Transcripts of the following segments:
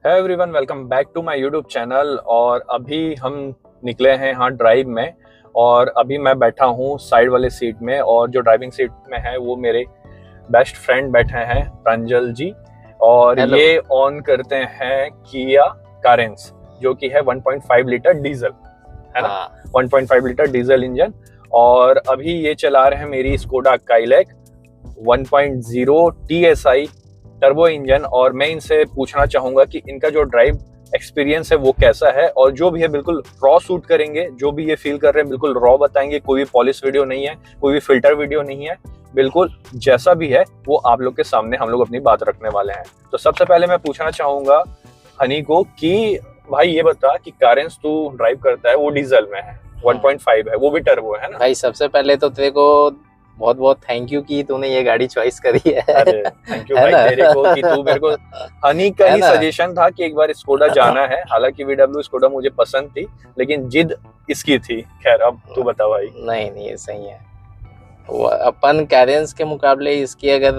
है everyone, welcome back to my YouTube channel. और अभी हम निकले हैं यहाँ ड्राइव में, और अभी मैं बैठा हूँ साइड वाले सीट में, और जो ड्राइविंग सीट में है वो मेरे बेस्ट फ्रेंड बैठे हैं प्रांजल जी। और Hello. ये ऑन करते हैं किया कारेंस, जो कि है 1.5 लीटर डीजल, है ना। 1.5 लीटर डीजल इंजन। और अभी ये चला रहे हैं मेरी Skoda Kylaq 1.0 TSI turbo engine. और मैं इनसे पूछना चाहूंगा कि इनका जो ड्राइव एक्सपीरियंस है वो कैसा है, और जो भी है बिल्कुल रॉ शूट करेंगे, जो भी ये फील कर रहे हैं बिल्कुल रॉ बताएंगे। कोई भी पॉलिश वीडियो नहीं है, कोई भी फिल्टर वीडियो नहीं है, बिल्कुल जैसा भी है वो आप लोग के सामने हम लोग अपनी बात रखने वाले हैं। तो सबसे पहले मैं पूछना चाहूंगा हनी को कि भाई ये बता कि कारेंस तू ड्राइव करता है वो डीजल में है, 1.5 है, वो भी टर्बो है ना। भाई सबसे पहले तो तेरे को बहुत बहुत थैंक यू कि तूने ये गाड़ी चॉइस करी है। अरे थैंक यू भाई तेरे को कि तू मेरे को, हनी का ही सजेशन था कि एक बार स्कोडा जाना है। हालांकि VW स्कोडा मुझे पसंद थी, लेकिन जिद इसकी थी। खैर अब तू बता भाई। नहीं ये सही है। अपन कैरेंस के मुकाबले इसकी अगर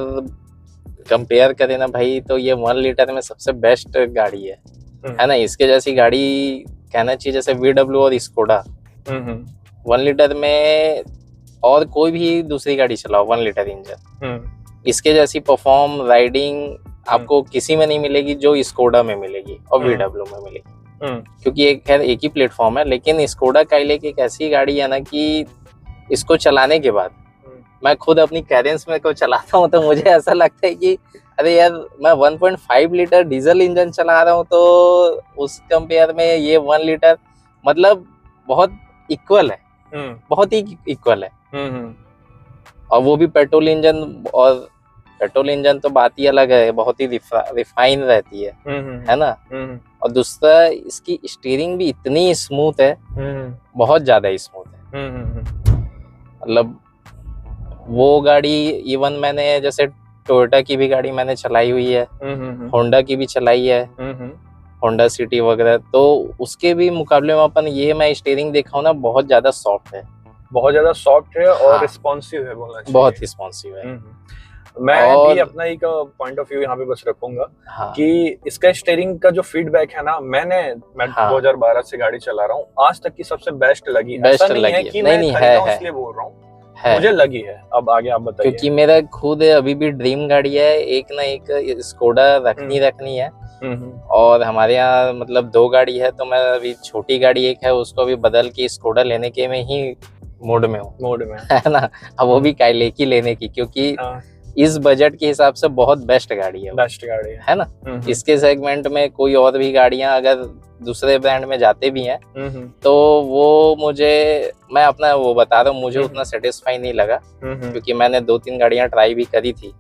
कंपेयर करें ना भाई, तो ये 1 लीटर में सबसे बेस्ट गाड़ी है ना। इसके जैसी गाड़ी कहना चाहिए जैसे VW और स्कोडा 1 लीटर में, और कोई भी दूसरी गाड़ी चलाओ 1 लीटर इंजन, इसके जैसी परफॉर्म राइडिंग आपको किसी में नहीं मिलेगी जो स्कोडा में मिलेगी और VW में मिलेगी। क्योंकि एक खैर एक ही प्लेटफॉर्म है, लेकिन स्कोडा काइलैक एक ऐसी गाड़ी है ना कि इसको चलाने के बाद मैं खुद अपनी कैरेंस में को चलाता हूँ तो मुझे ऐसा लगता है कि अरे यार मैं 1.5 लीटर डीजल इंजन चला रहा हूँ, तो उस कंपेयर में ये 1 लीटर मतलब बहुत इक्वल है, बहुत ही इक्वल है। और वो भी पेट्रोल इंजन, और पेट्रोल इंजन तो बात ही अलग है, बहुत ही रिफाइन रहती है ना। और दूसरा इसकी स्टीयरिंग भी इतनी स्मूथ है, बहुत ज्यादा स्मूथ है। मतलब वो गाड़ी इवन मैंने जैसे टोयोटा की भी गाड़ी मैंने चलाई हुई है, होंडा की भी चलाई है, होंडा सिटी वगैरह, तो उसके भी मुकाबले में अपन ये मैं स्टीयरिंग देखा हूँ ना, बहुत ज्यादा सॉफ्ट है, बहुत ज्यादा सॉफ्ट है और रिस्पॉन्सिव है, बोलना चाहिए बहुत रिस्पॉन्सिव है। मैं भी अपना एक पॉइंट ऑफ व्यू यहाँ पे बस रखूंगा कि इसका स्टीयरिंग का जो फीडबैक है ना, मैं 2012 से गाड़ी चला रहा हूँ, आज तक की सबसे बेस्ट लगी। ऐसा नहीं है कि मैं खरीदा हूं इसलिए बोल रहा हूँ, मुझे लगी है। अब आगे आप बताइए। क्योंकि मेरा खुद अभी भी ड्रीम गाड़ी है, एक ना एक स्कोडा रखनी है। और हमारे यहाँ मतलब 2 गाड़ी है, तो मैं अभी छोटी गाड़ी एक है उसको भी बदल के स्कोडा लेने के में ही मूड में है ना। अब वो भी काइलैक ही लेने की, क्योंकि इस बजट के हिसाब से बहुत बेस्ट गाड़ी है ना। इसके सेगमेंट में कोई और भी गाड़ियां अगर दूसरे ब्रांड में जाते भी हैं तो वो मैं अपना वो बता रहा हूँ, मुझे उतना सेटिस्फाई नहीं लगा, क्योंकि मैंने 2-3 गाड़ियां ट्राई भी करी थी,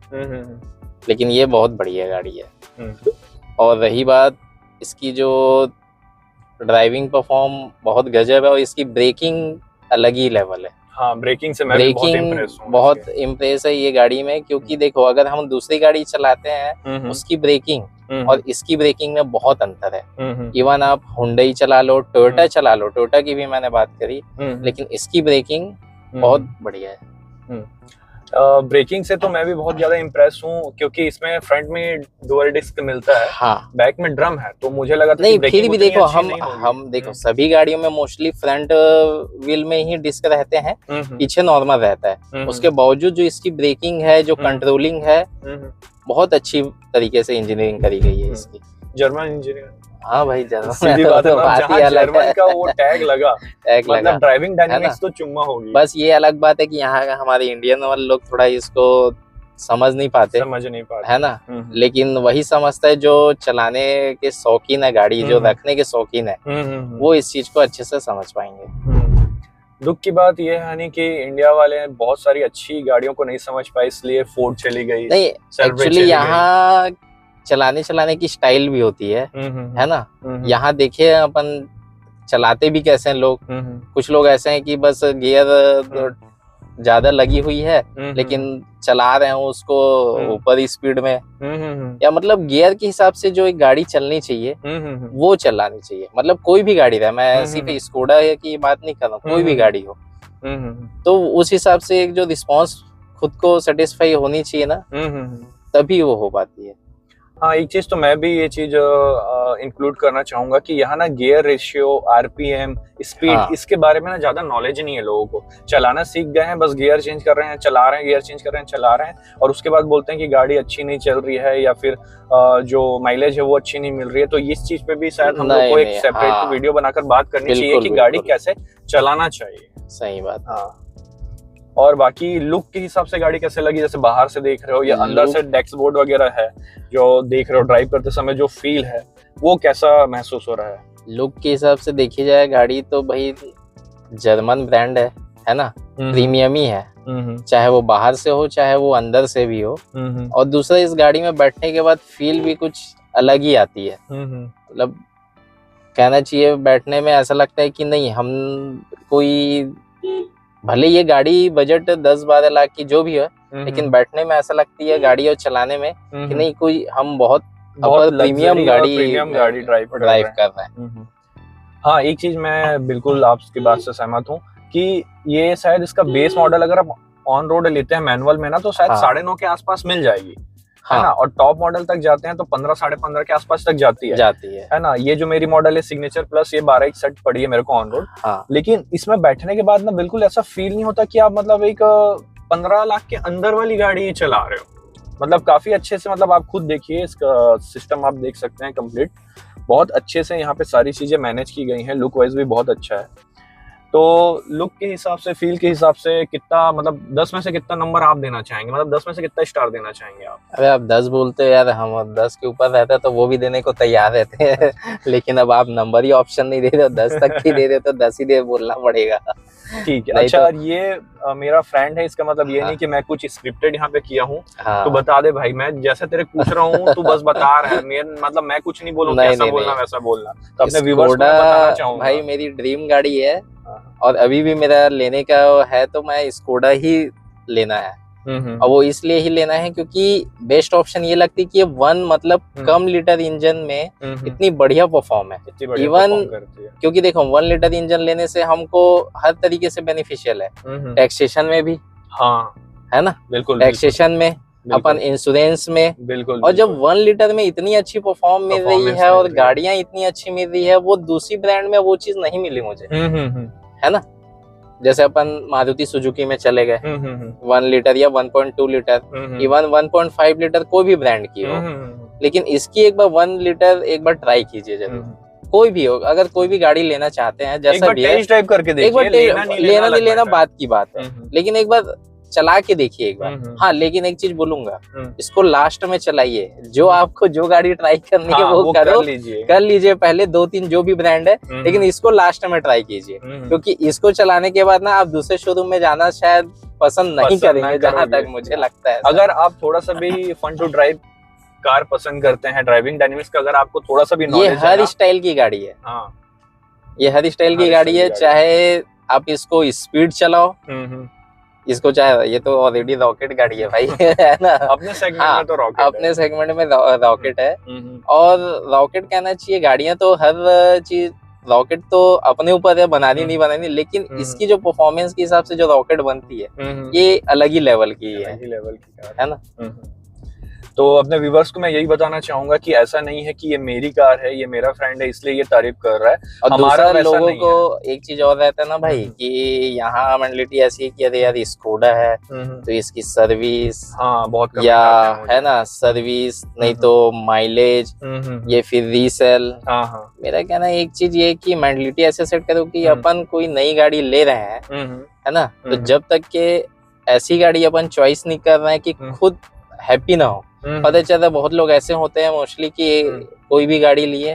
लेकिन ये बहुत बढ़िया गाड़ी है। और रही बात इसकी जो ड्राइविंग परफॉर्म बहुत गजब है, और इसकी ब्रेकिंग अलग ही लेवल है। हाँ, ब्रेकिंग से मैं भी बहुत इम्प्रेस है ये गाड़ी में, क्योंकि देखो अगर हम दूसरी गाड़ी चलाते हैं उसकी ब्रेकिंग और इसकी ब्रेकिंग में बहुत अंतर है। इवन आप हुंडई चला लो, टोयोटा चला लो, टोयोटा की भी मैंने बात करी, लेकिन इसकी ब्रेकिंग बहुत बढ़िया है। ब्रेकिंग से तो मैं भी बहुत ज्यादा इम्प्रेस हूँ, क्योंकि इसमें फ्रंट में डुअल डिस्क मिलता है, बैक में ड्रम है, तो मुझे लगा था नहीं, फिर भी देखो हम देखो सभी गाड़ियों में मोस्टली फ्रंट व्हील में ही डिस्क रहते हैं, पीछे नॉर्मल रहता है। उसके बावजूद जो इसकी ब्रेकिंग है, जो कंट्रोलिंग है, बहुत अच्छी तरीके से इंजीनियरिंग करी गई है इसकी। German engineer. हाँ भाई, जर्मन का वो टैग लगा, मतलब ड्राइविंग डायनामिक्स तो चुम्मा होगी। बस ये अलग बात है कि यहाँ हमारे इंडियन वाले लोग थोड़ा इसको समझ नहीं पाते है ना, लेकिन वही समझता है जो चलाने के शौकीन है, गाड़ी जो रखने के शौकीन है, वो इस चीज को अच्छे से समझ पाएंगे। दुख की बात यह है नहीं कि इंडिया वाले बहुत सारी अच्छी गाड़ियों को नहीं समझ पाए, इसलिए फोर्ड चली गई। नहीं, एक्चुअली यहाँ चलाने की स्टाइल भी होती है ना। यहाँ देखिए अपन चलाते भी कैसे हैं लोग, कुछ लोग ऐसे हैं कि बस गियर ज्यादा लगी हुई है लेकिन चला रहे हैं उसको ऊपर स्पीड में, या मतलब गियर के हिसाब से जो एक गाड़ी चलनी चाहिए वो चलानी चाहिए। मतलब कोई भी गाड़ी रहे, मैं सिर्फ स्कोडा की बात नहीं कर रहा हूँ, कोई भी गाड़ी हो, तो उस हिसाब से एक जो रिस्पॉन्स खुद को सेटिस्फाई होनी चाहिए ना, तभी वो हो पाती है। हाँ, एक चीज तो मैं भी ये चीज इंक्लूड करना चाहूंगा कि यहाँ ना गियर रेशियो, आरपीएम, स्पीड, इसके बारे में ना ज्यादा नॉलेज नहीं है लोगों को। चलाना सीख गए हैं, बस गियर चेंज कर रहे हैं, चला रहे हैं, गियर चेंज कर रहे हैं, चला रहे हैं, और उसके बाद बोलते हैं कि गाड़ी अच्छी नहीं चल रही है या फिर जो माइलेज है वो अच्छी नहीं मिल रही है। तो इस चीज पे भी शायद हम लोग को एक सेपरेट वीडियो बनाकर बात करनी चाहिए कि गाड़ी कैसे चलाना चाहिए। सही बात। हाँ, और बाकी लुक के हिसाब से गाड़ी कैसे लगी, जैसे बाहर से देख रहे हो या अंदर से डैशबोर्ड वगैरह है जो देख रहे हो, ड्राइव करते समय जो फील है वो कैसा महसूस हो रहा है? लुक के हिसाब से देखी जाए गाड़ी तो भाई जर्मन ब्रांड है ना, प्रीमियम ही है, चाहे वो बाहर से हो चाहे वो अंदर से भी हो। और दूसरा, इस गाड़ी में बैठने के बाद फील भी कुछ अलग ही आती है। मतलब कहना चाहिए बैठने में ऐसा लगता है कि नहीं, हम कोई, भले ये गाड़ी बजट 10-12 लाख की जो भी है, लेकिन बैठने में ऐसा लगती है गाड़ी और चलाने में कि नहीं, कोई हम बहुत प्रीमियम गाड़ी ड्राइव कर रहे हैं। हाँ, एक चीज मैं बिल्कुल आपकी बात से सहमत हूँ कि ये शायद इसका बेस मॉडल अगर आप ऑन रोड लेते हैं मैनुअल में ना, तो शायद 9.5 के आसपास मिल जाएगी, है ना। और टॉप मॉडल तक जाते हैं तो 15, 15.5 के आसपास तक जाती है ना। ये जो मेरी मॉडल है सिग्नेचर प्लस, ये 12 सेट पड़ी है मेरे को ऑन रोड। लेकिन इसमें बैठने के बाद ना बिल्कुल ऐसा फील नहीं होता कि आप मतलब एक 15 लाख के अंदर वाली गाड़ी चला रहे हो। मतलब काफी अच्छे से, मतलब आप खुद देखिए, इसका सिस्टम आप देख सकते हैं कंप्लीट, बहुत अच्छे से यहाँ पे सारी चीजें मैनेज की गई हैं। लुक वाइज भी बहुत अच्छा है। तो लुक के हिसाब से, फील के हिसाब से कितना, मतलब 10 में से कितना नंबर आप देना चाहेंगे? मतलब 10 में से कितना स्टार देना चाहेंगे आप? अरे आप 10 बोलते हो यार, हम 10 के ऊपर रहते तो वो भी देने को तैयार रहते हैं लेकिन अब आप नंबर ही ऑप्शन नहीं दे रहे हो, 10 तक ही दे रहे हो, तो 10 ही दे बोलना पड़ेगा। ठीक है। अच्छा, ये मेरा फ्रेंड है, इसका मतलब ये नहीं कि मैं कुछ स्क्रिप्टेड यहाँ पे किया हूँ। तो बता दे भाई, मैं जैसे तेरे पूछ रहा हूँ तू बस बता रहा है, मतलब मैं कुछ नहीं बोलूँ, कैसा बोलना वैसा बोलना। तो अपने व्यूअर्स को बताना चाहूँगा भाई, मेरी ड्रीम गाड़ी है और अभी भी मेरा लेने का है, तो मैं स्कोडा ही लेना है। और वो इसलिए ही लेना है क्योंकि बेस्ट ऑप्शन ये लगती है कि ये मतलब कम लीटर इंजन में इतनी बढ़िया परफॉर्म है। इवन क्योंकि देखो 1 लीटर इंजन लेने से हमको हर तरीके से बेनिफिशियल है, टैक्सेशन में भी, हाँ है ना, बिल्कुल, टैक्सेशन में, अपन इंश्योरेंस में, बिल्कुल। और जब 1 लीटर में इतनी अच्छी परफॉर्म मिल रही है और गाड़ियां इतनी अच्छी मिल रही है, वो दूसरी ब्रांड में वो चीज नहीं मिली मुझे, है ना। जैसे अपन मारुति सुजुकी में चले गए, 1 लीटर या 1.2 लीटर, इवन 1.5 लीटर कोई भी ब्रांड की हो, लेकिन इसकी एक बार 1 लीटर एक बार ट्राई कीजिए जरूर। कोई भी हो, अगर कोई भी गाड़ी लेना चाहते हैं, जैसा भी है, टेस्ट ड्राइव करके देखिए, एक बार लेना नहीं लेना बात की बात है, लेकिन एक बार चला के देखिए एक बार। हाँ, लेकिन एक चीज बोलूंगा, इसको लास्ट में चलाइए। जो आपको जो गाड़ी ट्राई करनी है वो करो, कर लीजिए पहले 2-3 जो भी ब्रांड है, लेकिन इसको लास्ट में ट्राई कीजिए, क्योंकि इसको चलाने के बाद ना आप दूसरे शोरूम में जाना शायद पसंद नहीं करेंगे, जहां तक मुझे लगता है। अगर आप थोड़ा सा भी फन टू ड्राइव कार पसंद करते हैं, ड्राइविंग डायनेमिक्स का अगर आपको थोड़ा सा भी नॉलेज है, ये हर स्टाइल की गाड़ी है। ये हर स्टाइल की गाड़ी है, चाहे आप इसको स्पीड चलाओ, इसको चाहे, ये तो ऑलरेडी रॉकेट गाड़ी है भाई है ना, अपने सेगमेंट में तो रॉकेट, अपने सेगमेंट में रॉकेट है। और रॉकेट कहना चाहिए, गाड़ियां तो हर चीज रॉकेट तो अपने ऊपर है, बनानी नहीं बनानी, लेकिन इसकी जो परफॉर्मेंस के हिसाब से जो रॉकेट बनती है, ये अलग ही लेवल की है ना। तो अपने व्यूवर्स को मैं यही बताना चाहूंगा कि ऐसा नहीं है कि ये मेरी कार है, ये मेरा फ्रेंड है इसलिए ये तारीफ कर रहा है। और हमारा लोगों को एक चीज और रहता है ना भाई, कि यहाँ मेंटालिटी ऐसी है कि अरे यार स्कोडा है तो इसकी सर्विस बहुत कम, या है ना, सर्विस नहीं तो माइलेज, ये फिर रीसेल। मेरा कहना एक चीज ये कि मेंटालिटी ऐसे सेट करो कि अपन कोई नई गाड़ी ले रहे हैं, है ना, तो जब तक के ऐसी गाड़ी अपन चॉइस नहीं कर रहे हैं कि खुद हैप्पी ना हो। पता चलता है बहुत लोग ऐसे होते हैं मोस्टली कि कोई भी गाड़ी लिए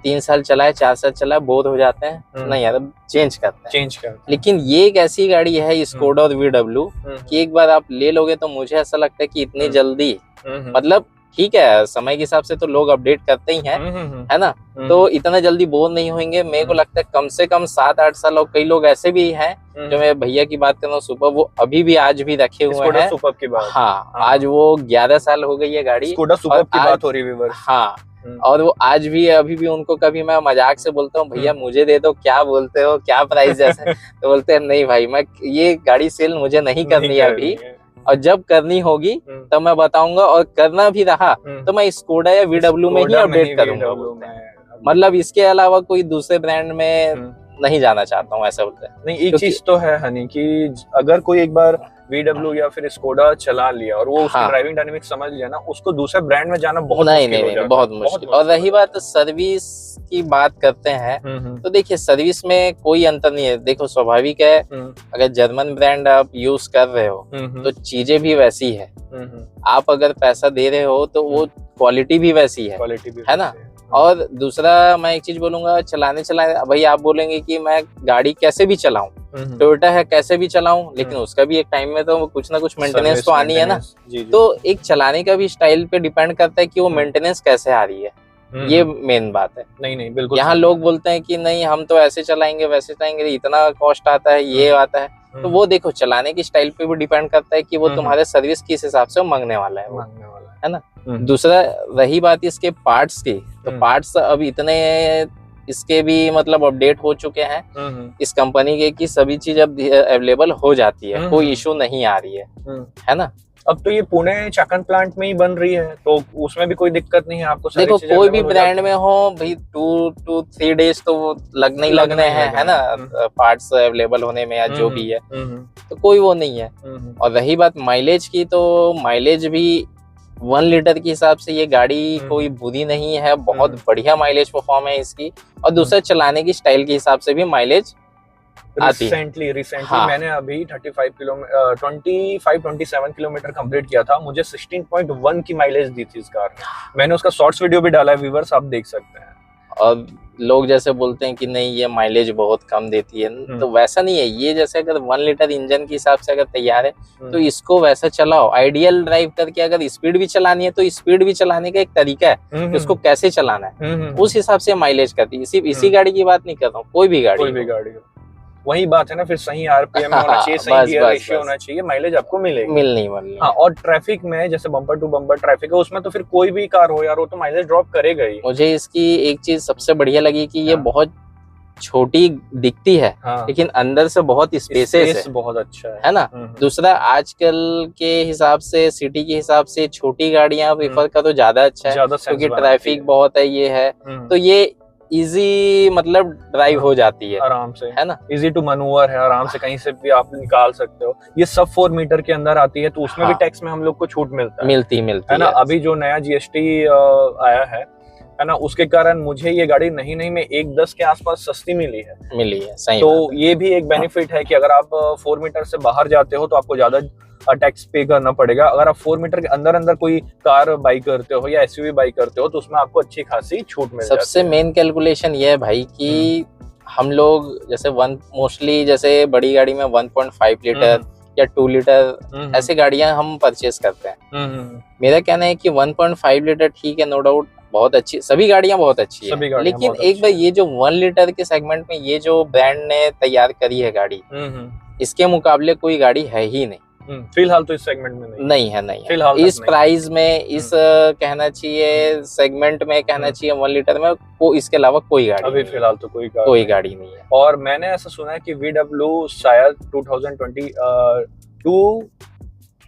3 साल चलाए, 4 साल चलाए, बोर हो जाते हैं, नहीं यार चेंज करते हैं। लेकिन ये एक ऐसी गाड़ी है स्कोडा और VW कि एक बार आप ले लोगे तो मुझे ऐसा लगता है कि इतनी जल्दी, मतलब ठीक है समय के हिसाब से तो लोग अपडेट करते ही हैं, है ना, तो इतना जल्दी बोर नहीं होंगे। मेरे को लगता है कम से कम 7-8 साल, और कई लोग ऐसे भी हैं जो मैं भैया की बात कर रहा हूँ सुपर, वो अभी भी आज भी रखे हुए हैं सुपर की बात। हाँ, आज वो 11 साल हो गई है गाड़ी, स्कोडा सुपर की बात हो रही है। हाँ, और वो आज भी है, अभी भी उनको कभी मैं मजाक से बोलता हूँ भैया मुझे दे दो, क्या बोलते हो, क्या प्राइस जैसे तो बोलते हैं नहीं भाई, मैं ये गाड़ी सेल मुझे नहीं करनी है अभी, और जब करनी होगी तब मैं बताऊंगा, और करना भी रहा तो मैं स्कोडा या VW में ही अपडेट करूंगा। मतलब इसके अलावा कोई दूसरे ब्रांड में नहीं जाना चाहता हूँ, ऐसा बोलते हैं। नहीं, एक चीज तो है हनी कि अगर कोई एक बार VW या फिर स्कोडा चला लिया और वो उसकी ड्राइविंग डायनेमिक्स समझ लिया ना, उसको दूसरे ब्रांड में जाना बहुत मुश्किल हो जाता है। बहुत मुश्किल। और रही बात सर्विस की बात करते हैं तो देखिए सर्विस में कोई अंतर नहीं है। देखो स्वाभाविक है, अगर जर्मन ब्रांड आप यूज कर रहे हो तो चीजें भी वैसी है। आप अगर पैसा दे रहे हो तो वो क्वालिटी भी वैसी है ना। और दूसरा मैं एक चीज बोलूंगा, चलाने भाई आप बोलेंगे कि मैं गाड़ी कैसे भी चलाऊं, टोयोटा है कैसे भी चलाऊं, लेकिन उसका भी एक टाइम में तो कुछ ना कुछ मेंटेनेंस तो आनी है ना। तो एक चलाने का भी स्टाइल पे डिपेंड करता है कि वो मेंटेनेंस कैसे आ रही है, ये मेन बात है। नहीं बिल्कुल। यहाँ लोग बोलते हैं कि नहीं हम तो ऐसे चलाएंगे वैसे चलाएंगे, इतना कॉस्ट आता है, ये आता है। तो वो देखो चलाने की स्टाइल पे भी डिपेंड करता है कि वो तुम्हारे सर्विस किस हिसाब से मांगने वाला है ना। दूसरा रही बात इसके पार्ट्स की, तो पार्ट्स अब इतने इसके भी मतलब अपडेट हो चुके हैं इस कंपनी के कि सभी चीज अब अवेलेबल हो जाती है, कोई इशू नहीं आ रही है ना। अब तो ये पुणे चाकन प्लांट में ही बन रही है तो उसमें भी कोई दिक्कत नहीं है आपको। देखो कोई भी ब्रांड में हो भाई 2 to 3 डेज तो लगने हैं है ना, पार्ट्स अवेलेबल होने में या जो भी है, तो कोई वो नहीं है। और रही बात माइलेज की, तो माइलेज भी 1 लीटर के हिसाब से ये गाड़ी कोई बुरी नहीं है, बहुत बढ़िया माइलेज परफॉर्म है इसकी। और दूसरा चलाने की स्टाइल के हिसाब से भी माइलेज रिसेंटली मैंने अभी 25-27 किलोमीटर कंप्लीट किया था, मुझे 16.1 की माइलेज दी थी इस कार ने। मैंने उसका शॉर्ट्स वीडियो भी डाला है, व्यूअर्स आप देख सकते हैं। और लोग जैसे बोलते हैं कि नहीं ये माइलेज बहुत कम देती है, तो वैसा नहीं है। ये जैसे अगर 1 लीटर इंजन के हिसाब से अगर तैयार है तो इसको वैसा चलाओ, आइडियल ड्राइव करके। अगर स्पीड भी चलानी है तो स्पीड भी चलाने का एक तरीका है कि उसको कैसे चलाना है, उस हिसाब से माइलेज करती है। इसी गाड़ी की बात नहीं कर रहा हूँ, कोई भी गाड़ी वही बात है ना, फिर सही आरपीएम होना चाहिए, सही गियर रेशियो होना चाहिए, माइलेज आपको मिलेगी। हाँ, और ट्रैफिक में जैसे बम्पर टू बम्पर ट्रैफिक है, उसमें तो फिर कोई भी कार हो यार वो तो माइलेज ड्रॉप करेगा ही। मुझे इसकी एक चीज सबसे बढ़िया लगी कि ये बहुत छोटी दिखती है लेकिन अंदर से बहुत स्पेसेस है, बहुत अच्छा है ना। दूसरा आजकल के हिसाब से सिटी के हिसाब से छोटी गाड़ियां प्रेफर करो, ज्यादा अच्छा है क्योंकि ट्रैफिक बहुत है, ये है तो ये इजी मतलब ड्राइव हो जाती है आराम से, है ना। इजी टू मैन्यूवर है, आराम से कहीं से भी आप निकाल सकते हो। ये सब 4 मीटर के अंदर आती है तो उसमें भी टैक्स में हम लोग को छूट मिलती है ना। अभी जो नया GST आया है ना, उसके कारण मुझे ये गाड़ी नहीं में 1.10 के आसपास सस्ती मिली है सही। तो ये भी एक बेनिफिट है कि अगर आप 4 मीटर से बाहर जाते हो तो आपको ज्यादा टैक्स पे करना पड़ेगा। अगर आप 4 मीटर के अंदर कोई कार बाई करते हो या SUV बाई करते हो तो उसमें आपको अच्छी खासी छूट मिल जाती है। सबसे मेन कैलकुलेशन ये है भाई कि हम लोग जैसे मोस्टली जैसे बड़ी गाड़ी में 1.5 लीटर या 2 लीटर ऐसे गाड़ियां हम परचेज करते हैं। मेरा कहना है कि 1.5 लीटर ठीक है, नो डाउट बहुत अच्छी, सभी गाड़ियां बहुत अच्छी है, लेकिन एक बार ये जो 1 लीटर के सेगमेंट में ये जो ब्रांड ने तैयार करी है गाड़ी, इसके मुकाबले कोई गाड़ी है ही नहीं फिलहाल तो इस सेगमेंट में नहीं है। इस प्राइस में इस कहना चाहिए सेगमेंट में कहना चाहिए 1 लीटर में इसके अलावा कोई गाड़ी अभी फिलहाल तो कोई गाड़ी नहीं है। और मैंने ऐसा सुना है कि VW शायद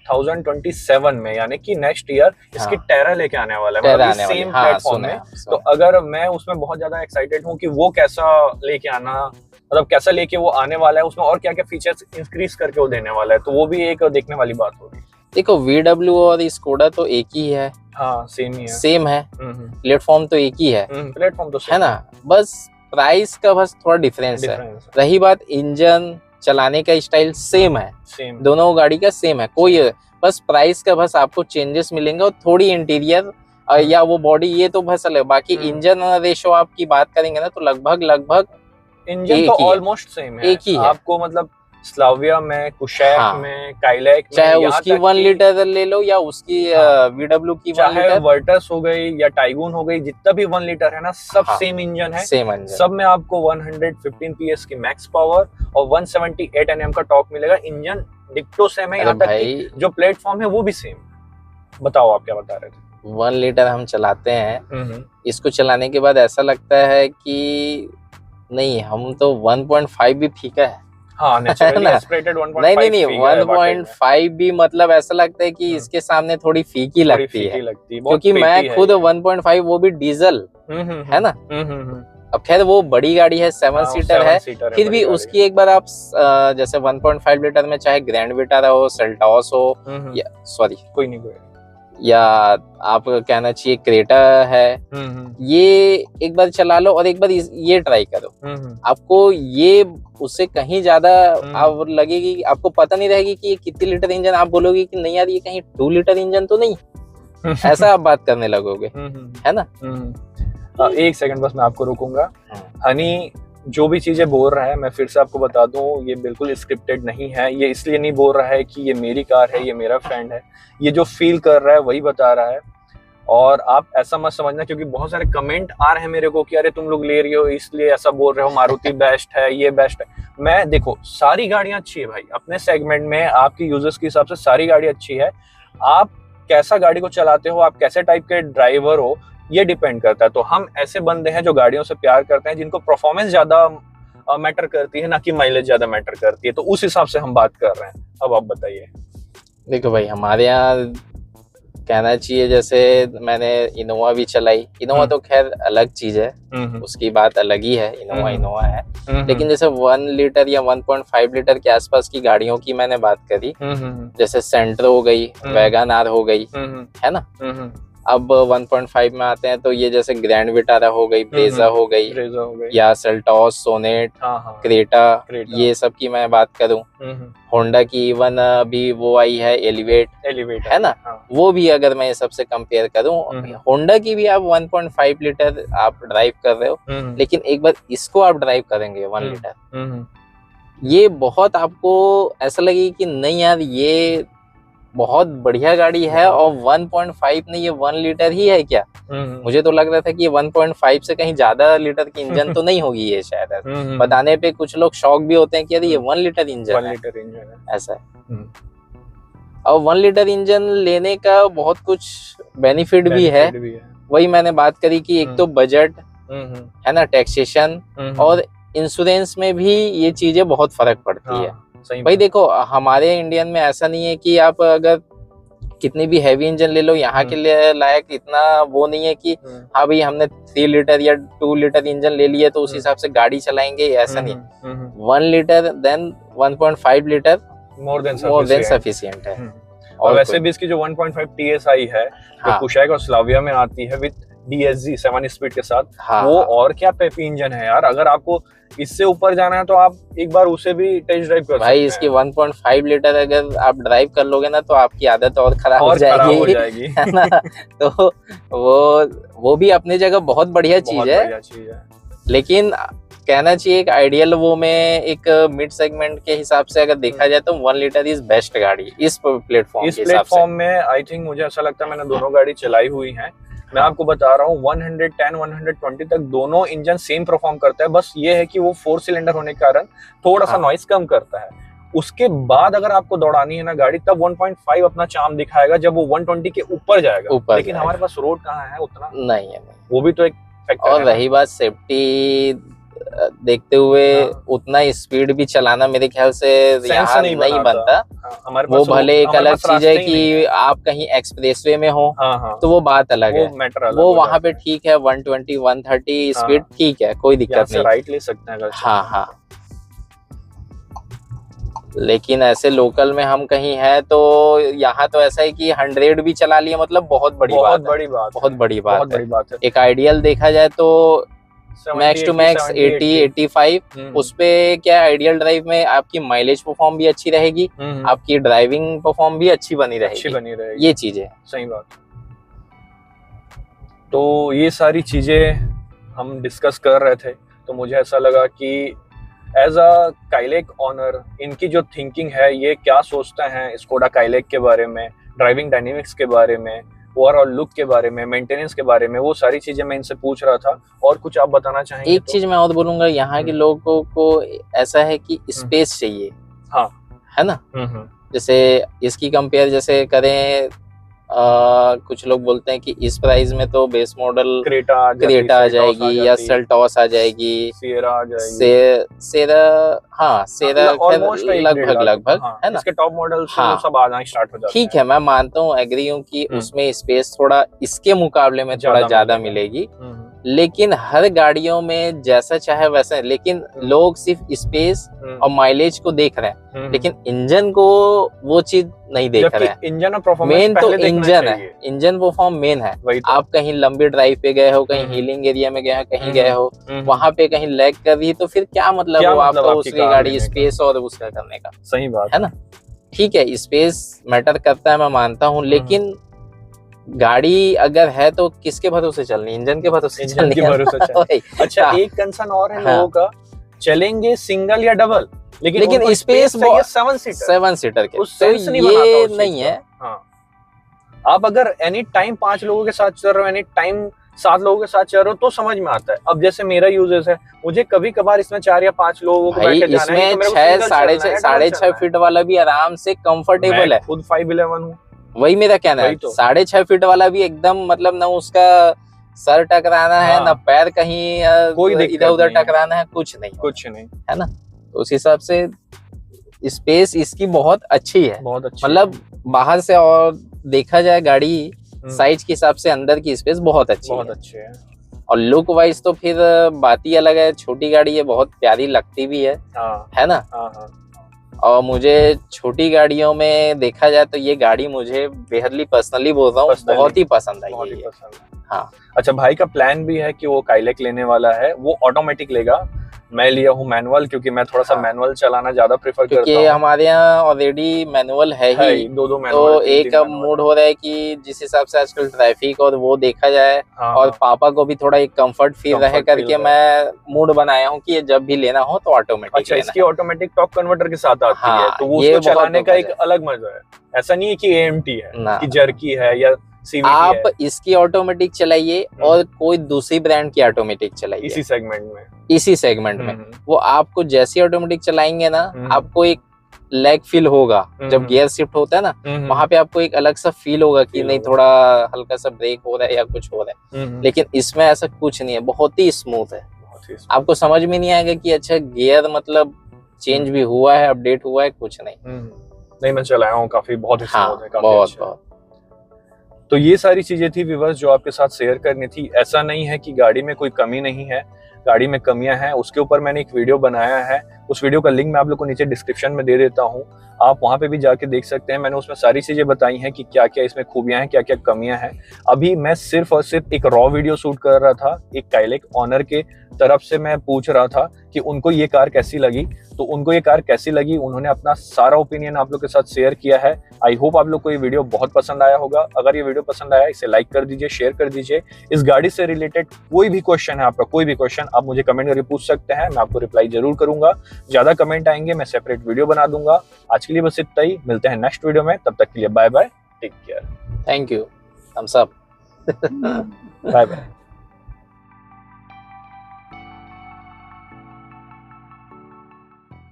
2027 में यानी कि नेक्स्ट ईयर इसकी टेरा लेके आने वाला है, मतलब सेम प्लेटफॉर्म में। तो अगर मैं उसमें बहुत ज्यादा एक्साइटेड हूँ कि वो कैसा लेके आना, मतलब कैसा लेके वो आने वाला है, उसमें और क्या क्या फीचर्स इंक्रीज करके वो देने वाला है, तो वो भी एक देखने वाली बात होगी। देखो VW और स्कोडा तो एक ही है, हाँ सेम है, प्लेटफॉर्म तो एक ही है, प्लेटफॉर्म तो है ना, बस प्राइस का बस थोड़ा डिफरेंस है। रही बात इंजन चलाने का स्टाइल सेम है, दोनों गाड़ी का सेम है, कोई बस प्राइस का बस आपको चेंजेस मिलेंगे और थोड़ी इंटीरियर या वो बॉडी ये तो बस अलग। बाकी इंजन रेशो आपकी बात करेंगे ना तो लगभग इंजन तो ऑलमोस्ट सेम है, एक ही है। आपको मतलब स्लाविया में, कुशैक में, काइलैक में, चाहे उसकी 1 लीटर ले लो या उसकी VW की 1 लीटर, वर्टस हो गई या टाइगून हो गई, जितना भी 1 लीटर है ना सब सेम इंजन है, सब में आपको 115 PS की मैक्स पावर और 178 Nm का टॉर्क मिलेगा। इंजन डिक्टो सेम है, यहाँ तक कि जो प्लेटफॉर्म है वो भी सेम। बताओ आप क्या बता रहे थे। 1 लीटर हम चलाते हैं, इसको चलाने के बाद ऐसा लगता है कि नहीं हम तो 1.5 भी फीका है। हाँ, नेचुरली एस्पिरेटेड 1.5 नहीं 1.5 भी मतलब ऐसा लगता है कि इसके सामने थोड़ी फीकी लगती है, क्योंकि मैं खुद 1.5 वो भी डीजल है ना। अब खैर वो बड़ी गाड़ी है, 7 सीटर है, फिर भी उसकी एक बार आप जैसे 1.5 लीटर में चाहे ग्रैंड विटारा हो, सेल्टॉस हो, या सॉरी कोई नहीं, या आप कहना चाहिए क्रेटा है, ये एक बार चला लो और एक बार ये ट्राई करो, आपको ये उससे कहीं ज्यादा आप लगेगी, आपको पता नहीं रहेगी कि ये कितनी लीटर इंजन, आप बोलोगे कि नहीं यार ये कहीं 2 लीटर इंजन तो नहीं, ऐसा आप बात करने लगोगे, है ना। एक सेकंड बस मैं आपको रोकूंगा। हनी जो भी चीजें बोल रहा है, मैं फिर से आपको बता दूं, ये बिल्कुल स्क्रिप्टेड नहीं है। ये इसलिए नहीं बोल रहा है कि ये मेरी कार है, ये मेरा फ्रेंड है, ये जो फील कर रहा है वही बता रहा है। और आप ऐसा मत समझना, क्योंकि बहुत सारे कमेंट आ रहे हैं मेरे को कि अरे तुम लोग ले रही हो इसलिए ऐसा बोल रहे हो, मारुति बेस्ट है, ये बेस्ट है। मैं देखो, सारी गाड़ियां अच्छी है भाई, अपने सेगमेंट में आपकी यूजर्स के हिसाब से सारी गाड़ी अच्छी है। आप कैसा गाड़ी को चलाते हो, आप कैसे टाइप के ड्राइवर हो, ये डिपेंड करता है। तो हम ऐसे बंदे हैं जो गाड़ियों से प्यार करते हैं, जिनको परफॉर्मेंस ज्यादा मैटर करती है, ना कि माइलेज ज्यादा मैटर करती है। तो उस हिसाब से हम बात कर रहे हैं। अब आप बताइए। देखो भाई, हमारे यहाँ कहना चाहिए, जैसे मैंने इनोवा भी चलाई, इनोवा तो खैर अलग चीज है, उसकी बात अलग ही है, इनोवा है। लेकिन जैसे 1 लीटर या 1.5 लीटर के आसपास की गाड़ियों की मैंने बात करी, जैसे सेंट्रो हो गई, वैगन आर हो गई, है ना। अब 1.5 में आते हैं तो ये जैसे ग्रैंड विटारा हो गई, ब्रेजा हो गई, या सेल्टॉस, सोनेट, क्रेटा, ये सब की मैं बात करूं। होंडा की इवन अभी वो आई है एलिवेट है ना, वो भी अगर मैं ये सबसे कंपेयर करूं, होंडा की भी आप 1.5 लीटर आप ड्राइव कर रहे हो, लेकिन एक बार इसको आप ड्राइव करेंगे 1 लीटर, ये बहुत आपको ऐसा लगेगी कि नहीं यार ये बहुत बढ़िया गाड़ी है। और 1.5 नहीं, ये 1 लीटर ही है क्या। मुझे तो लग रहा था कि ये 1.5 से कहीं ज्यादा लीटर की इंजन तो नहीं होगी ये शायद। बताने पे कुछ लोग शॉक भी होते हैं कि अरे ये 1 लीटर इंजन है, ऐसा है। और 1 लीटर इंजन लेने का बहुत कुछ बेनिफिट भी है। वही मैंने बात करी कि एक तो बजट है ना, टैक्सेशन और इंश्योरेंस में भी ये चीजें बहुत फर्क पड़ती है। भाई देखो, हमारे इंडियन में ऐसा नहीं है कि आप अगर कितनी भी हैवी इंजन ले लो, यहाँ के लिए लायक इतना वो नहीं है कि हाँ भाई हमने 3 लीटर या 2 लीटर इंजन ले लिया तो उस हिसाब से गाड़ी चलाएंगे, ऐसा नहीं। 1 litre than 1.5 litre more than sufficient है। और वैसे भी इसकी जो 1.5 TSI है, जो कुशैक और स्लाविया में आती है विद DSG 7 स्पीड के साथ, वो और क्या पेपी इंजन है यार। अगर आपको इससे ऊपर जाना है तो आप एक बार उसे भी टेस्ट ड्राइव कर भाई। इसकी 1.5 लीटर अगर आप ड्राइव कर लोगे ना तो आपकी आदत और खराब हो जाएगी है ना। तो वो भी अपनी जगह बहुत बढ़िया चीज है, लेकिन कहना चाहिए एक आइडियल वो में एक मिड सेगमेंट के हिसाब से अगर देखा जाए तो 1 लीटर इज बेस्ट गाड़ी इस प्लेटफॉर्म में। आई थिंक मुझे ऐसा लगता है, मैंने दोनों गाड़ी चलाई हुई है, मैं आपको बता रहा हूँ 110 120 तक दोनों इंजन सेम परफॉर्म करता है। बस ये है कि वो 4 सिलेंडर होने के कारण थोड़ा सा नॉइस कम करता है। उसके बाद अगर आपको दौड़ानी है ना गाड़ी, तब 1.5 अपना चार्म दिखाएगा जब वो 120 के ऊपर जाएगा। लेकिन हमारे पास रोड कहाँ है, उतना नहीं है, वो भी तो एक फैक्टर है। और रही बात सेफ्टी देखते हुए, उतना स्पीड भी चलाना मेरे ख्याल से यहाँ नहीं बनता। वो भले एक अलग चीज है कि आप कहीं एक्सप्रेसवे में हो तो वो बात अलग है, वो वहाँ पे ठीक है 120 130 स्पीड ठीक है, कोई दिक्कत नहीं, राइट ले सकते हैं। हाँ। लेकिन ऐसे लोकल में हम कहीं है तो यहाँ तो ऐसा है कि 100 भी चला लिया मतलब बहुत बड़ी बात है। एक आइडियल देखा जाए तो मैक्स टू मैक्स 80-85, उस पे क्या आइडियल ड्राइव में आपकी माइलेज परफॉर्म भी अच्छी रहेगी, आपकी ड्राइविंग परफॉर्म भी अच्छी बनी रहेगी। ये चीजें सही बात। तो ये सारी चीजें हम डिस्कस कर रहे थे, तो मुझे ऐसा लगा कि एज अ काइलैक ऑनर इनकी जो थिंकिंग है, ये क्या सोचते हैं स्कोडा काइलैक के बारे में, ड्राइविंग डायनेमिक्स के बारे में, ओवरऑल लुक के बारे में, मेंटेनेंस के बारे में, वो सारी चीजें मैं इनसे पूछ रहा था। और कुछ आप बताना चाहेंगे? एक चीज मैं और बोलूंगा, यहाँ के लोगों को ऐसा है कि स्पेस चाहिए, हाँ है ना। जैसे इसकी कंपेयर जैसे करें कुछ लोग बोलते हैं कि इस प्राइस में तो बेस मॉडल क्रेटा आ जाएगी या सेल्टॉस आ जाएगी, सिएरा आ जाएगी, सेरा, हाँ सेरा ऑलमोस्ट लगभग हाँ, है ना, इसके टॉप मॉडल्स हाँ, सब आना स्टार्ट हो जाते ठीक है, मैं मानता हूँ, एग्री हूँ कि उसमें स्पेस थोड़ा इसके मुकाबले में थोड़ा ज्यादा मिलेगी, लेकिन हर गाड़ियों में जैसा चाहे वैसा, लेकिन लोग सिर्फ स्पेस और माइलेज को देख रहे हैं, लेकिन इंजन को वो चीज नहीं देख रहे हैं। इंजन और परफॉर्मेंस मेन तो इंजन है, इंजन परफॉर्म मेन है। आप कहीं लंबी ड्राइव पे गए हो, कहीं हीलिंग एरिया में गए हो, कहीं गए हो, वहां पे कहीं लैग कर रही है, तो फिर क्या मतलब हो आपका उसकी गाड़ी स्पेस और उसका करने का। सही बात है ना, ठीक है, स्पेस मैटर करता है, मैं मानता हूँ, लेकिन गाड़ी अगर है तो किसके भरोसे चलनी, इंजन के भरोसे चलनी है। अच्छा, एक कंसर्न और है लोगों का, चलेंगे सिंगल या डबल, लेकिन स्पेस 7 सीटर के, तो ये नहीं है। हाँ, आप अगर एनी टाइम 5 लोगों के साथ चल रहे हो, एनी टाइम 7 लोगों के साथ चल रहे हो, तो समझ में आता है। अब जैसे मेरा यूजेस है, मुझे कभी कभार इसमें 4 या 5 लोगों को बैठ के जाना है, तो मेरे को 6.5 फीट वाला भी आराम से कंफर्टेबल है। खुद 5'11" हूँ, वही मेरा कहना है। 6.5 फीट वाला भी एकदम, मतलब ना उसका सर टकराना है, ना पैर कहीं कोई इधर उधर टकराना है, कुछ नहीं है ना। तो उस हिसाब से स्पेस इसकी बहुत अच्छी है, मतलब बाहर से और देखा जाए गाड़ी साइज के हिसाब से अंदर की स्पेस बहुत अच्छी है। और लुक वाइज तो फिर बात ही अलग है, छोटी गाड़ी है, बहुत प्यारी लगती भी है ना। और मुझे छोटी गाड़ियों में देखा जाए तो ये गाड़ी मुझे बेहदली पर्सनली बोल रहा हूँ, बहुत ही पसंद आई है। हाँ, अच्छा, भाई का प्लान भी है कि वो काइलैक लेने वाला है, वो ऑटोमेटिक लेगा। मैं लिया हूँ मैनुअल, क्योंकि मैं थोड़ा सा मैनुअल चलाना ज्यादा प्रेफर करता हूँ, क्योंकि हमारे यहाँ ऑलरेडी मैनुअल है ही, 2 मैनुअल, तो एक अब मूड हो रहा है कि जिस हिसाब से आजकल ट्रैफिक और वो देखा जाए, और पापा को भी थोड़ा एक कंफर्ट फील रहे करके मैं मूड बनाया हूँ कि ये जब भी लेना हो तो ऑटोमेटिक। अच्छा, इसकी ऑटोमेटिक टॉर्क कन्वर्टर के साथ आती है, तो वो उसको चलाने का एक अलग मजा है। ऐसा नहीं है कि AMT है, कि जर्की है या CVT आप इसकी ऑटोमेटिक चलाइए और कोई दूसरी ब्रांड की ऑटोमेटिक चलाइए, इसी सेगमेंट में वो आपको जैसी ऑटोमेटिक चलाएंगे ना, आपको एक लैग फील होगा। जब गियर शिफ्ट होता है ना, वहां पे आपको एक अलग सा फील होगा कि नहीं, थोड़ा हल्का सा ब्रेक हो रहा है या कुछ हो रहा है, लेकिन इसमें ऐसा कुछ नहीं है, बहुत ही स्मूथ है। आपको समझ में नहीं आएगा कि अच्छा गियर मतलब चेंज भी हुआ है, अपडेट हुआ है, कुछ नहीं। मैं चलाया हूँ, काफी बहुत स्मूथ है, बहुत। तो ये सारी चीजें थी व्यूअर्स जो आपके साथ शेयर करनी थी। ऐसा नहीं है कि गाड़ी में कोई कमी नहीं है, गाड़ी में कमियां हैं, उसके ऊपर मैंने एक वीडियो बनाया है, उस वीडियो का लिंक मैं आप लोग को नीचे डिस्क्रिप्शन में दे देता हूँ, आप वहां पे भी जाके देख सकते हैं। मैंने उसमें सारी चीजें बताई हैं कि क्या क्या इसमें खूबियां हैं, क्या क्या कमियां हैं। अभी मैं सिर्फ और सिर्फ एक रॉ वीडियो शूट कर रहा था, एक काइलैक ऑनर के तरफ से मैं पूछ रहा था कि उनको ये कार कैसी लगी, तो उनको ये कार कैसी लगी, उन्होंने अपना सारा ओपिनियन आप लोग के साथ शेयर किया है। आई होप आप लोग को ये वीडियो बहुत पसंद आया होगा। अगर ये वीडियो पसंद आया, इसे लाइक कर दीजिए, शेयर कर दीजिए। इस गाड़ी से रिलेटेड कोई भी क्वेश्चन है आपका, कोई भी क्वेश्चन आप मुझे कमेंट करके पूछ सकते हैं, मैं आपको रिप्लाई जरूर करूंगा। ज्यादा कमेंट आएंगे मैं सेपरेट वीडियो बना दूंगा। आज के लिए बस इतना ही, मिलते हैं नेक्स्ट वीडियो में, तब तक के लिए bye bye, take care, thank you, thumbs up, bye bye.